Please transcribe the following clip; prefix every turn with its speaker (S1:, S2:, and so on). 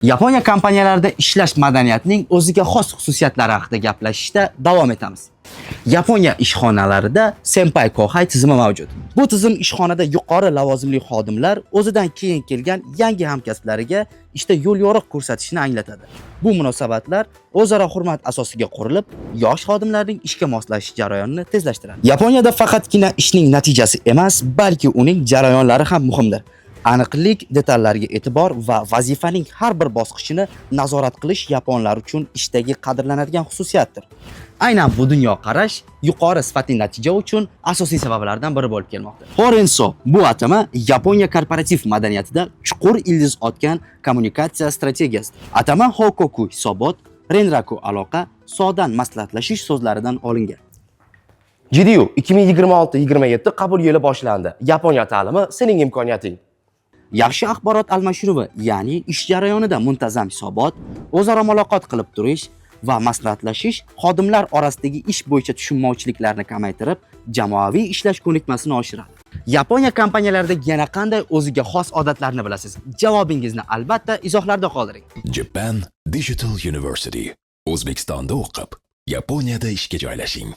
S1: Yaponiya kompaniyalarida ishlash madaniyatining o'ziga xos xususiyatlari haqida gaplashishda davom etamiz. Yaponiya ishxonalarida senpai kohai tizimi mavjud. Bu tizim ishxonada yuqori lavozimli xodimlar o'zidan keyin kelgan yangi hamkasblariga ishda yo'l yo'riq ko'rsatishni anglatadi. Bu munosabatlar o'zaro hurmat asosiga qurilib, yosh xodimlarning ishga moslashish jarayonini tezlashtiradi. Yaponiyada faqatgina ishning natijasi emas, balki uning jarayonlari ham muhimdir. Aniqlik, detallarga e'tibor va vazifaning har bir bosqichini nazorat qilish yaponlar uchun ishdagi qadrlanadigan xususiyatdir. Aynan bu dunyoqarash yuqori sifatli natija uchun asosiy sabablardan biri bo'lib kelmoqda. Horenso bu atama Yaponiya korporativ madaniyatida chuqur ildiz otgan kommunikatsiya strategiyasidir. Atama Hokoku hisobot, Renraku aloqa, sodan maslahatlashish so'zlaridan olingan.
S2: GDU 2026-27 qabul yili boshlandi. Yaponiya ta'limi sening imkoniyating.
S1: Yaxshi axborot almashinuvi, ya'ni ish jarayonida muntazam hisobot, o'zaro muloqot qilib turish va maslahatlashish xodimlar orasidagi ish bo'yicha tushunmovchiliklarni kamaytirib, jamoaviy ishlash ko'nikmasini oshiradi. Yaponiya kompaniyalarida yana qanday o'ziga xos odatlarni bilasiz? Javobingizni albatta izohlarda qoldiring.
S3: Japan Digital University. O'zbekistonda o'qib, Yaponiyada ishga joylashing.